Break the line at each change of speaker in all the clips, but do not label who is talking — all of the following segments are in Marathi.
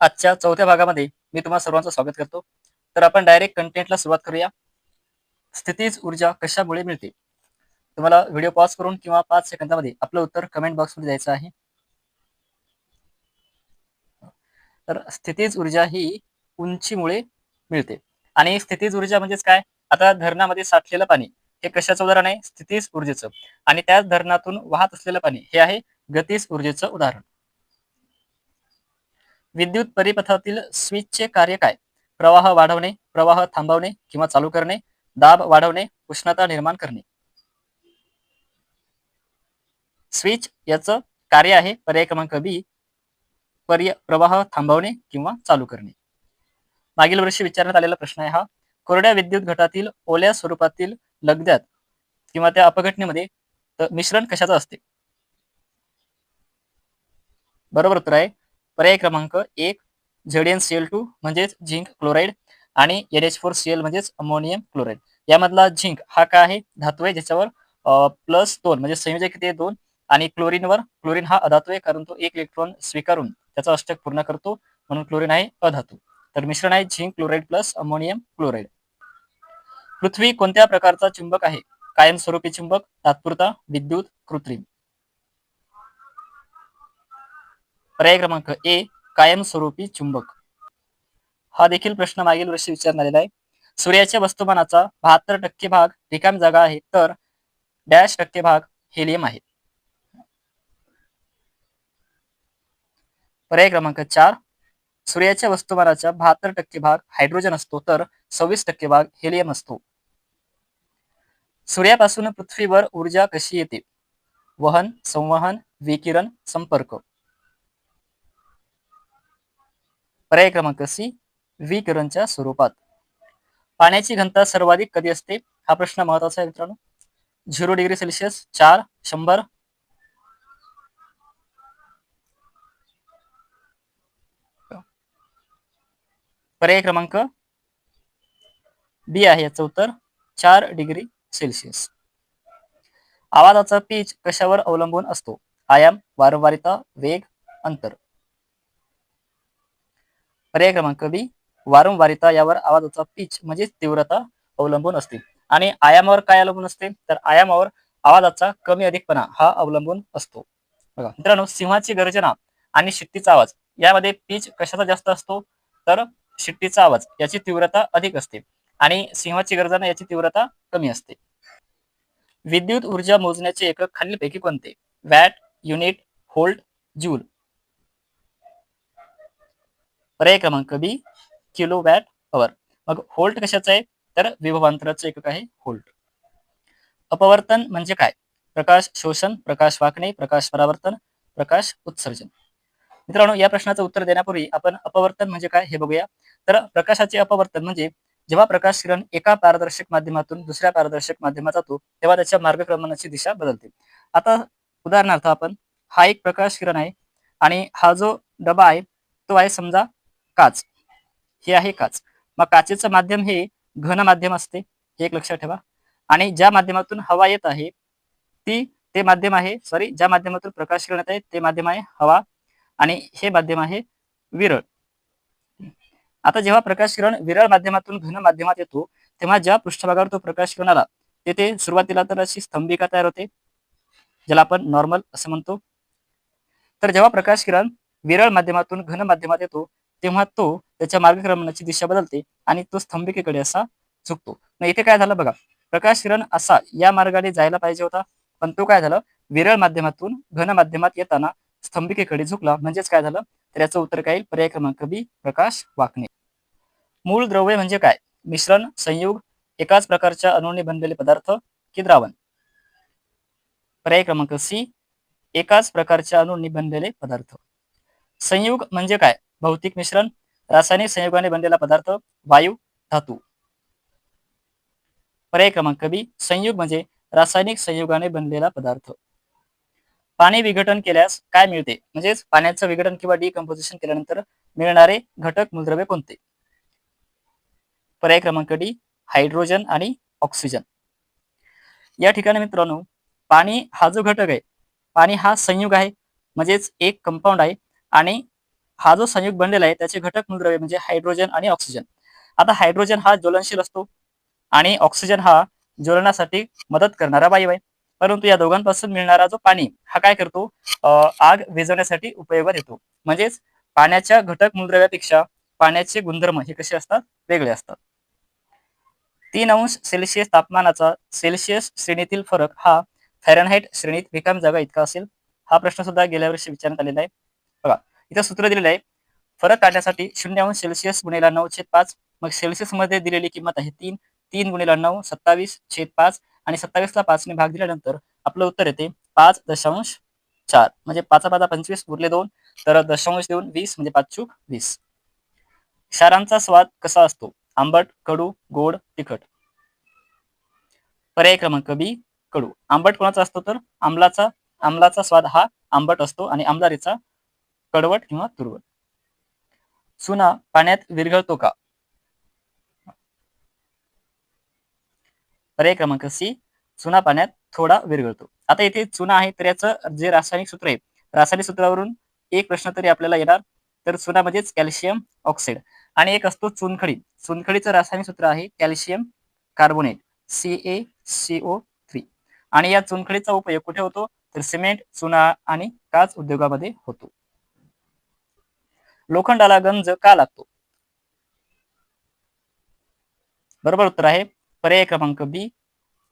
आजच्या चौथ्या भागामध्ये मी तुम्हा सर्वांचं स्वागत करतो. तर आपण डायरेक्ट कंटेंटला सुरुवात करूया. स्थितीज ऊर्जा कशामुळे मिळते? तुम्हाला व्हिडिओ पॉज करून किंवा 5 सेकंदामध्ये आपलं उत्तर कमेंट बॉक्समध्ये द्यायचं आहे. तर स्थितीज ऊर्जा ही उंचीमुळे मिळते. आणि स्थितीज ऊर्जा म्हणजेच काय? आता धरणामध्ये साठलेलं पाणी हे कशाचं उदाहरण आहे? स्थितीज ऊर्जेचं. आणि त्याच धरणातून वाहत असलेलं पाणी हे आहे गतीज ऊर्जेचं उदाहरण. विद्युत परिपथातील स्विचचे कार्य काय? प्रवाह वाढवणे, प्रवाह थांबवणे किंवा चालू करणे, दाब वाढवणे, उष्णता निर्माण करणे. स्विच याचं कार्य आहे पर्याय क्रमांक बी, प्रवाह थांबवणे किंवा चालू करणे. मागील वर्षी विचारण्यात आलेला प्रश्न आहे हा. कोरड्या विद्युत घटातील ओल्या स्वरूपातील लगद्यात किंवा त्या अपघटनेमध्ये मिश्रण कशाचं असते? बरोबर उत्तर आहे पर्याय क्रमांक 1 ZnCl2 म्हणजेच झिंक क्लोराईड आणि NH4Cl म्हणजेच अमोनियम क्लोराईड. यामधला झिंक हा काय आहे? धातू आहे ज्याच्यावर +2 म्हणजे संयोजक किती आहे 2 आणि क्लोरीन हा अधातू आहे कारण तो 1 इलेक्ट्रॉन स्वीकारून त्याचा अष्टक पूर्ण करतो म्हणून क्लोरीन आहे अधातू. तर मिश्रण आहे zinc chloride plus ammonium chloride. पृथ्वी कोणत्या प्रकारचा चुंबक आहे? कायमस्वरूपी चुंबक, तात्पुरता, विद्युत, कृत्रिम. पर्याय क्रमांक ए कायमस्वरूपी चुंबक. हा देखील प्रश्न मागील वर्षी विचारण्यात आलेला आहे. सूर्याच्या वस्तुमानाचा 72% भाग रिकामी जागा आहे तर -% भाग हेलियम आहे. पर्याय क्रमांक 4 सूर्याच्या वस्तुमानाचा 72% भाग हायड्रोजन असतो तर 26% भाग हेलियम असतो. सूर्यापासून पृथ्वीवर ऊर्जा कशी येते? वहन, संवहन, विकिरण, संपर्क. पर्याय क्रमांक सी विकिरणच्या स्वरूपात. पाण्याची घनता सर्वाधिक कधी असते? हा प्रश्न महत्वाचा आहे मित्रांनो. 0°C, 4, 100. पर्याय क्रमांक बी आहे याचं उत्तर 4°C. आवाजाचा पीच कशावर अवलंबून असतो? आयाम, वारंवारिता, वेग, अंतर. पर्याय क्रमांक बी वारंवारिता यावर आवाजाचा पीच म्हणजे तीव्रता अवलंबून असते. आणि आयामावर काय अवलंबून असते? तर आयामावर आवाजाचा कमी अधिकपणा हा अवलंबून असतो. बघा मित्रांनो, सिंहाची गर्जना आणि शिट्टीचा आवाज यामध्ये पीच कशाचा जास्त असतो? तर शिट्टीचा आवाज याची तीव्रता अधिक असते आणि सिंहाची गर्जना याची तीव्रता कमी असते. विद्युत ऊर्जा मोजण्याचे एकक खालीलपैकी कोणते? Watt, unit, volt, joule. पर्याय क्रमांक बी किलो वॅट अवर. मग व्होल्ट कशाचं आहे? तर विभवांतराचं एकक आहे व्होल्ट. अपवर्तन म्हणजे काय? प्रकाश शोषण, प्रकाश वाकणे, प्रकाश परावर्तन, प्रकाश उत्सर्जन. मित्रांनो, या प्रश्नाचं उत्तर देण्यापूर्वी आपण अपवर्तन म्हणजे काय हे बघूया. तर प्रकाशाचे अपवर्तन म्हणजे जेव्हा प्रकाश किरण एका पारदर्शक माध्यमातून दुसऱ्या पारदर्शक माध्यमात जातो तेव्हा त्याच्या मार्गक्रमणाची दिशा बदलते. आता उदाहरणार्थ आपण हा एक प्रकाश किरण आहे आणि हा जो डबा आहे तो आहे समजा काच. हे आहे काच. मग काचेचं माध्यम हे घन माध्यम असते, हे एक लक्षात ठेवा. आणि ज्या माध्यमातून हवा येत आहे ते माध्यम आहे ज्या माध्यमातून प्रकाश किरण येत आहे ते माध्यम आहे हवा आणि हे माध्यम आहे विरळ. आता जेव्हा प्रकाश किरण विरळ माध्यमातून घन माध्यमात येतो तेव्हा ज्या पृष्ठभागावर तो प्रकाश किरण आला तेथे सुरुवातीला तर अशी स्तंभिका तयार होते ज्याला आपण नॉर्मल असं म्हणतो. तर जेव्हा प्रकाश किरण विरळ माध्यमातून घन माध्यमात येतो तेव्हा तो त्याच्या मार्गक्रमणाची दिशा बदलते आणि तो स्तंभिकेकडे असा झुकतो. मग इथे काय झालं बघा, प्रकाश किरण असा या मार्गाने जायला पाहिजे होता पण तो काय झालं, विरळ माध्यमातून घन माध्यमात येताना स्तंभिकेकडे झुकला. म्हणजेच काय झालं, तर याचं उत्तर काय येईल? पर्याय क्रमांक बी प्रकाश वाकणे. मूळ द्रव्य म्हणजे काय? मिश्रण, संयुग, एकाच प्रकारच्या अणूंनी बनलेले पदार्थ की द्रावण. पर्याय क्रमांक सी एकाच प्रकारच्या अणूंनी बनलेले पदार्थ. संयुग म्हणजे काय? भौतिक मिश्रण, रासायनिक संयोगाने बनलेला पदार्थ, वायू, धातू. पर्याय क्रमांक बी संयुग म्हणजे रासायनिक संयोगाने बनलेला पदार्थ. पाणी विघटन केल्यास काय मिळते? म्हणजेच पाण्याचं विघटन किंवा डिकम्पोजिशन केल्यानंतर मिळणारे घटक मूलद्रव्य कोणते? पर्याय क्रमांक डी हायड्रोजन आणि ऑक्सिजन. या ठिकाणी मित्रांनो, पाणी हा जो घटक आहे, पाणी हा संयुग आहे म्हणजेच एक कंपाऊंड आहे आणि हा जो संयुग बनलेला आहे त्याचे घटक मूलद्रव्य म्हणजे हायड्रोजन आणि ऑक्सिजन. आता हायड्रोजन हा ज्वलनशील असतो आणि ऑक्सिजन हा ज्वलनासाठी मदत करणारा वायू आहे. परंतु या दोघांपासून मिळणारा जो पाणी हा काय करतो, आग विझवण्यासाठी उपयोगात येतो. म्हणजेच पाण्याच्या घटक मूलद्रव्यापेक्षा पाण्याचे गुणधर्म हे कसे असतात, वेगळे असतात. 3 अंश सेल्सिअस तापमानाचा सेल्सिअस श्रेणीतील फरक हा फॅरनहाइट श्रेणीत रिकाम्या जागा इतका असेल. हा प्रश्न सुद्धा गेल्या वर्षी विचारण्यात आलेला आहे. बघा, इथं सूत्र दिलेलं आहे. फरक काढण्यासाठी 0 अंश सेल्सिअस गुणिले 9/5. मग सेल्सिअस मध्ये दिलेली किंमत आहे 3. 3 गुणिले 9 27/5 आणि 27ला 5ने भाग दिल्यानंतर आपलं उत्तर येते 5.4. म्हणजे 5×5 = 25 उरले 2, तर दशांश देऊन 20 म्हणजे 5×20. क्षारांचा स्वाद कसा असतो? आंबट, कडू, गोड, तिखट. पर्याय क्रमांक बी, कडू. आंबट कोणाचा असतो तर आम्लाचा स्वाद हा आंबट असतो आणि आमदारीचा कडवट किंवा तुरवट. चुना पाण्यात विरघळतो का? पर्याय क्रमांक सी, चुना पाण्यात थोडा विरघळतो. आता इथे चुना आहे तर याचं जे रासायनिक सूत्र आहे, रासायनिक सूत्रावरून एक प्रश्न तरी आपल्याला येणार. तर चुना म्हणजेच कॅल्शियम ऑक्साईड आणि एक असतो चुनखडी. चुनखडीचं रासायनिक सूत्र आहे कॅल्शियम कार्बोनेट CaCO3 आणि या चुनखडीचा उपयोग कुठे होतो तर सिमेंट, चुना आणि काच उद्योगामध्ये होतो. लोखंडाला गंज का लागतो? बरोबर उत्तर आहे पर्याय क्रमांक बी,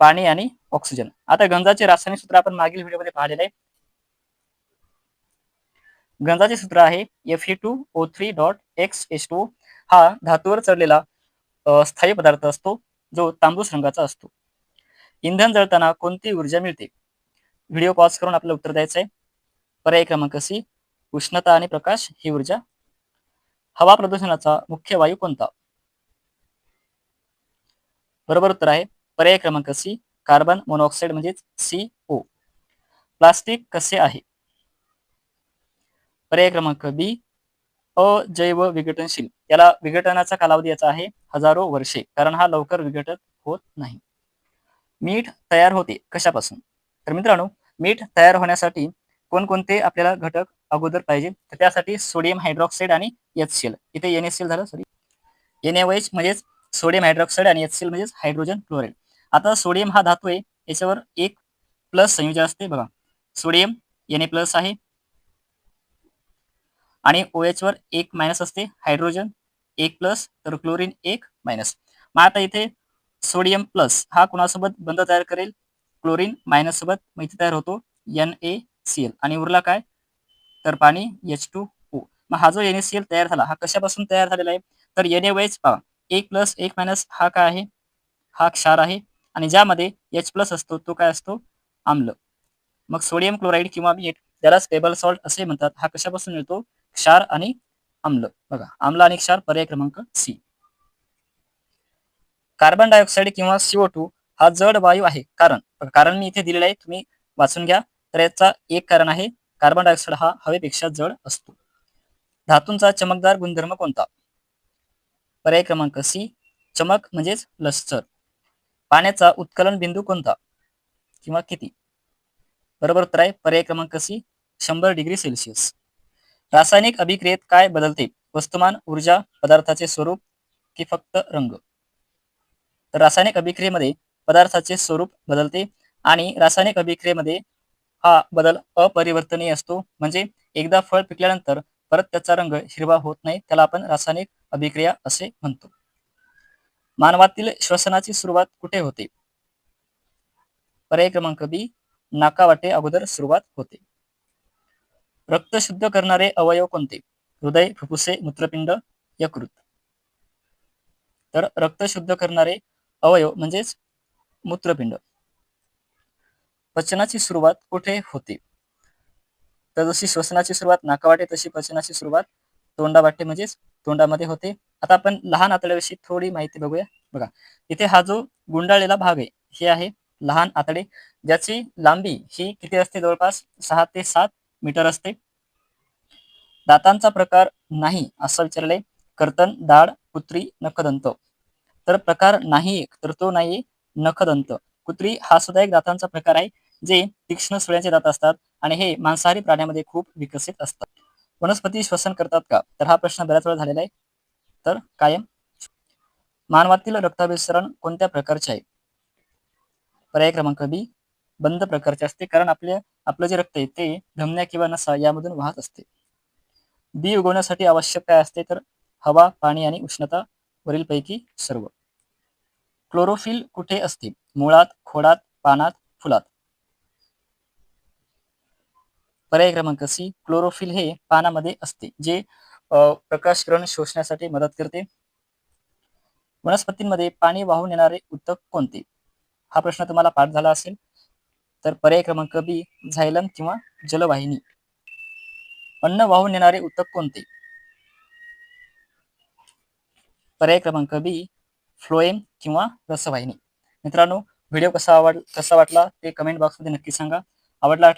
पाणी आणि ऑक्सिजन. आता गंजाचे रासायनिक सूत्र आपण मागील व्हिडिओमध्ये पाहिलेले आहे. गंजाचे सूत्र आहे Fe2O3.X हा धातूवर चढलेला स्थायी पदार्थ असतो जो तांबूस रंगाचा असतो. इंधन जळताना कोणती ऊर्जा मिळते? व्हिडिओ पॉज करून आपल्याला उत्तर द्यायचं आहे. पर्याय क्रमांक सी, उष्णता आणि प्रकाश ही ऊर्जा. हवा प्रदूषणाचा मुख्य वायू कोणता? बरोबर उत्तर आहे पर्याय क्रमांक सी, कार्बन मोनॉक्साईड म्हणजेच CO. प्लास्टिक कसे आहे? पर्याय क्रमांक बी, अजैव विघटनशील. याला विघटनाचा कालावधी याचा आहे हजारो वर्षे, कारण हा लवकर विघटित होत नाही. मीठ तयार होते कशापासून? तर मित्रांनो, मीठ तयार होण्यासाठी कोणकोणते आपल्याला घटक अगोदर पाहिजे, तर त्यासाठी सोडियम हायड्रॉक्साईड आणि HCl. इथे NaCl झालं, सॉरी, NaOH म्हणजेच सोडियम हायड्रॉक्साईड आणि HCl म्हणजेच हायड्रोजन क्लोराईड. आता सोडियम हा धातू आहे, याच्यावर एक प्लस संयोजन असते. बघा, सोडियम Na+ आहे आणि OH वर एक मायनस असते, हायड्रोजन एक प्लस, तर क्लोरीन एक मायनस. मग आता इथे सोडियम प्लस हा कुणासोबत बंध तयार करेल? क्लोरीन मायनस सोबत. मग इथे तयार होतो NaCl आणि उरला काय तर पाणी H2O. मग हा जो NaCl तयार झाला हा कशापासून तयार झालेला आहे तर NaOH पहा, एक प्लस एक मायनस हा काय आहे, हा क्षार आहे आणि ज्यामध्ये H+ असतो तो काय असतो, आम्ल. मग सोडियम क्लोराईड किंवा मीठ त्याला स्टेबल सॉल्ट असे म्हणतात. हा कशापासून मिळतो, क्षार आणि आम्ल. बघा, आम्ल आणि क्षार पर्याय क्रमांक सी. कार्बन डायऑक्साईड किंवा CO2 हा जड वायू आहे, कारण मी इथे दिलेला आहे, तुम्ही वाचून घ्या. तर याचा एक कारण आहे कार्बन डायऑक्साईड हा हवेपेक्षा जड असतो. धातूंचा चमकदार गुणधर्म कोणता? पर्याय क्रमांक सी, चमक म्हणजेच लस्टर. पाण्याचा उत्कलन बिंदू कोणता किंवा किती? बरोबर उत्तर आहे पर्याय क्रमांक सी, 100°C. रासायनिक अभिक्रियेत काय बदलते? वस्तुमान, ऊर्जा, पदार्थाचे स्वरूप की फक्त रंग? तर रासायनिक अभिक्रियेमध्ये पदार्थाचे स्वरूप बदलते आणि रासायनिक अभिक्रियेमध्ये हा बदल अपरिवर्तनीय असतो. म्हणजे एकदा फळ पिकल्यानंतर परत त्याचा रंग हिरवा होत नाही, त्याला आपण रासायनिक अभिक्रिया असे म्हणतो. मानवातील श्वसनाची सुरुवात कुठे होते? पर्याय क्रमांक बी, नाकावाटे अगोदर सुरुवात होते. रक्त शुद्ध करणारे अवयव कोणते? हृदय, फुफ्फुसे, मूत्रपिंड, यकृत. तर रक्त शुद्ध करणारे अवयव म्हणजेच मूत्रपिंड. पचनाची सुरुवात कुठे होते? तर जशी श्वसनाची सुरुवात नाकावाटे तशी पचनाची सुरुवात तोंडावाटे म्हणजेच तोंडामध्ये होते. आता आपण लहान आतड्याविषयी थोडी माहिती बघूया. बघा, इथे हा जो गुंडाळलेला भाग आहे हे आहे लहान आतडे, ज्याची लांबी ही किती असते, जवळपास 6 ते 7 मीटर असते. दातांचा प्रकार नाही असं विचारलंय. कर्तन, दाढ, कुत्री, नखदंत. तर प्रकार नाही तर तो नाही नखदंत. कुत्री हा सुद्धा एक दातांचा प्रकार आहे, जे तीक्ष्ण सुळ्यांचे दात असतात आणि हे मांसाहारी प्राण्यामध्ये खूप विकसित असतात. वनस्पती श्वसन करतात का? तर हा प्रश्न बऱ्याच वेळा झालेला आहे. तर कायम. मानवातील रक्ताभिसरण कोणत्या प्रकारचे आहे? पर्याय क्रमांक बी, बंद प्रकारचे असते, कारण आपलं जे रक्त आहे ते धमन्या किंवा नसा यामधून वाहत असते. बी उगवण्यासाठी आवश्यक काय असते? तर हवा, पाणी आणि उष्णता, वरीलपैकी सर्व. क्लोरोफिल कुठे असते? मुळात, खोडात, पानात, फुलात. पर्याय क्रमांक सी, क्लोरोफिल हे पानामध्ये असते, जे प्रकाश किरण शोषण्यासाठी मदत करते. वनस्पतींमध्ये पाणी वाहून येणारे ऊतक कोणते? हा प्रश्न तुम्हाला पाठ झाला असेल. तर पर्याय क्रमांक बी, झायलम किंवा जलवाहिनी. अन्न वाहून नेणारे ऊतक कोणते? पर्याय क्रमांक बी, फ्लोएम किंवा रसवाहिनी. मित्रांनो, व्हिडिओ कसा वाटला ते कमेंट बॉक्समध्ये नक्की सांगा. आवडला